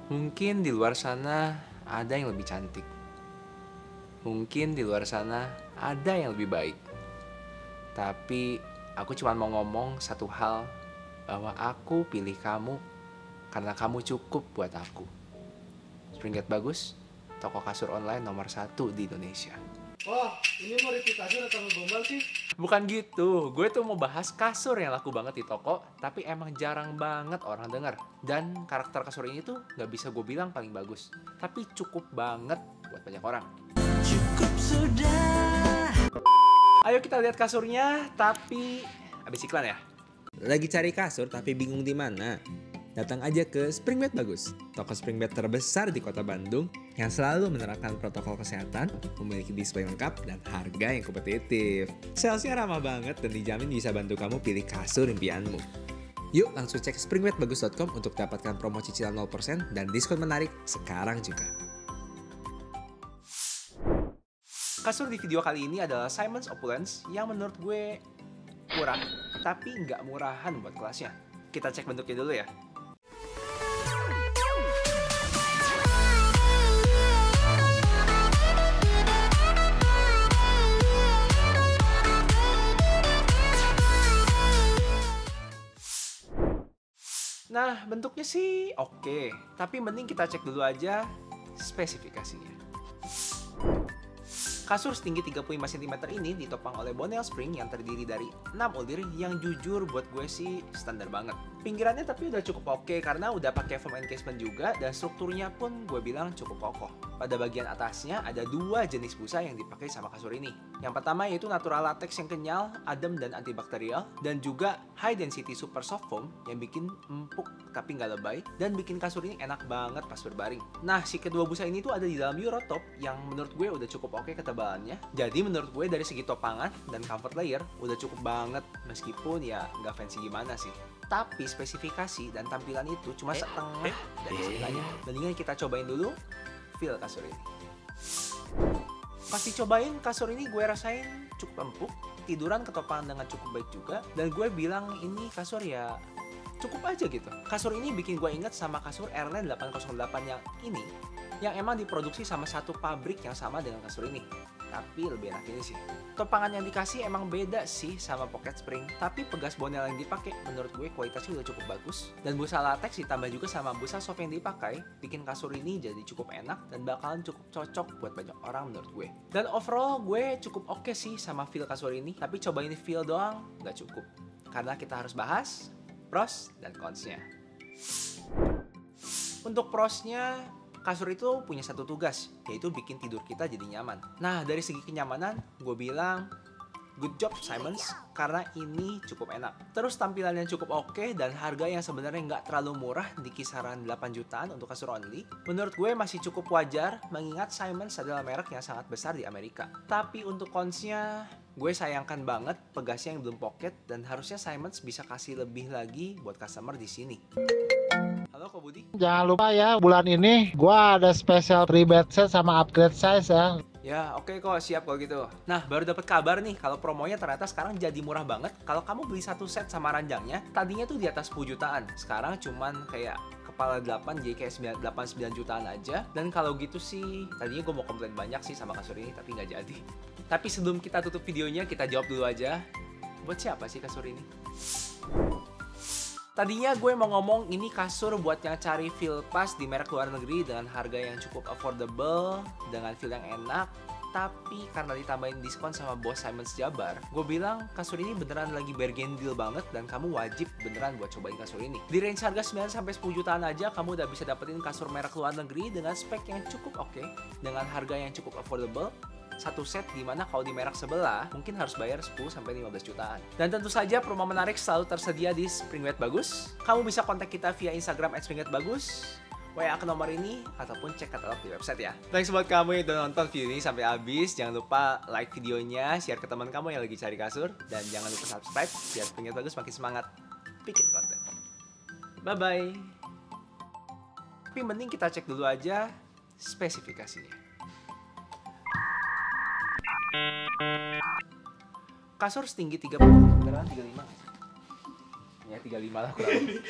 Mungkin di luar sana ada yang lebih cantik. Mungkin di luar sana ada yang lebih baik. Tapi aku cuma mau ngomong satu hal, bahwa aku pilih kamu karena kamu cukup buat aku. Springgate Bagus, toko kasur online nomor 1 di Indonesia. Oh, ini mau review kasur atau ngegombal sih? Bukan gitu, gue tuh mau bahas kasur yang laku banget di toko, tapi emang jarang banget orang denger. Dan karakter kasur ini tuh gak bisa gue bilang paling bagus, tapi cukup banget buat banyak orang. Cukup sudah. Ayo kita lihat kasurnya, tapi abis iklan ya. Lagi cari kasur tapi bingung di mana? Datang aja ke Springbed Bagus, toko springbed terbesar di kota Bandung yang selalu menerapkan protokol kesehatan, memiliki display lengkap, dan harga yang kompetitif. Salesnya ramah banget dan dijamin bisa bantu kamu pilih kasur impianmu. Yuk langsung cek springbedbagus.com untuk dapatkan promo cicilan 0% dan diskon menarik sekarang juga. Kasur di video kali ini adalah Simmons Opulence yang menurut gue murah, tapi nggak murahan buat kelasnya. Kita cek bentuknya dulu ya. Nah, bentuknya sih oke, tapi mending kita cek dulu aja spesifikasinya. Kasur setinggi 35 cm ini ditopang oleh Bonnell Spring yang terdiri dari 6 ulir yang jujur buat gue sih standar banget. Pinggirannya tapi udah cukup oke karena udah pakai foam encasement juga dan strukturnya pun gue bilang cukup kokoh. Pada bagian atasnya ada dua jenis busa yang dipakai sama kasur ini. Yang pertama yaitu natural latex yang kenyal, adem dan antibakterial, dan juga high density super soft foam yang bikin empuk tapi nggak lebay dan bikin kasur ini enak banget pas berbaring. Nah, si kedua busa ini tuh ada di dalam Eurotop yang menurut gue udah cukup oke ketebalannya. Jadi menurut gue dari segi topangan dan comfort layer udah cukup banget meskipun ya nggak fancy gimana sih. Tapi spesifikasi dan tampilan itu cuma setengah dari segalanya. Mendingan kita cobain dulu feel kasur ini. Pas dicobain kasur ini gue rasain cukup empuk, tiduran ketopangan dengan cukup baik juga, dan gue bilang ini kasur ya cukup aja gitu. Kasur ini bikin gue inget sama kasur Airline 808 yang ini, yang emang diproduksi sama satu pabrik yang sama dengan kasur ini. Tapi lebih enak ini sih. Topangan yang dikasih emang beda sih sama pocket spring, tapi pegas Bonnell yang dipakai menurut gue kualitasnya udah cukup bagus. Dan busa latex ditambah juga sama busa soft yang dipakai, bikin kasur ini jadi cukup enak dan bakalan cukup cocok buat banyak orang menurut gue. Dan overall gue cukup oke sih sama feel kasur ini, tapi cobain feel doang nggak cukup. Karena kita harus bahas pros dan cons-nya. Untuk prosnya, kasur itu punya satu tugas, yaitu bikin tidur kita jadi nyaman. Nah, dari segi kenyamanan, gue bilang good job Simmons, karena ini cukup enak. Terus tampilannya cukup oke dan harga yang sebenarnya nggak terlalu murah di kisaran 8 jutaan untuk kasur only. Menurut gue masih cukup wajar, mengingat Simmons adalah merek yang sangat besar di Amerika. Tapi untuk cons-nya, gue sayangkan banget pegasnya yang belum pocket dan harusnya Simmons bisa kasih lebih lagi buat customer di sini. Halo Kak Budi. Jangan lupa ya, bulan ini gua ada special free bed set sama upgrade size ya. Ya oke kok, siap kalau gitu. Nah, baru dapat kabar nih kalau promonya ternyata sekarang jadi murah banget. Kalau kamu beli satu set sama ranjangnya, tadinya tuh di atas 10 jutaan. Sekarang cuman kayak kepala 8, jadi kayak 8-9 jutaan aja. Dan kalau gitu sih, tadinya gue mau komplain banyak sih sama kasur ini, tapi nggak jadi. Tapi sebelum kita tutup videonya, kita jawab dulu aja. Buat siapa sih kasur ini? Tadinya gue mau ngomong ini kasur buat yang cari feel pas di merek luar negeri dengan harga yang cukup affordable, dengan feel yang enak. Tapi karena ditambahin diskon sama bos Simmons Jabar, gue bilang kasur ini beneran lagi bargain deal banget dan kamu wajib beneran buat cobain kasur ini. Di range harga 9-10 jutaan aja kamu udah bisa dapetin kasur merek luar negeri dengan spek yang cukup oke, dengan harga yang cukup affordable. Satu set dimana kalau di merek sebelah mungkin harus bayar 10-15 jutaan. Dan tentu saja promo menarik selalu tersedia di Springbed Bagus. Kamu bisa kontak kita via Instagram @springbedbagus, WA ke nomor ini, ataupun cek katalog di website ya. Thanks buat kamu yang udah nonton video ini sampai habis. Jangan lupa like videonya, share ke teman kamu yang lagi cari kasur, dan jangan lupa subscribe biar Springbed Bagus makin semangat bikin konten. Bye-bye. Tapi mending kita cek dulu aja spesifikasinya. Kasur setinggi 30, beneran 35 nggak sih? Ya 35 lah kurang lebih.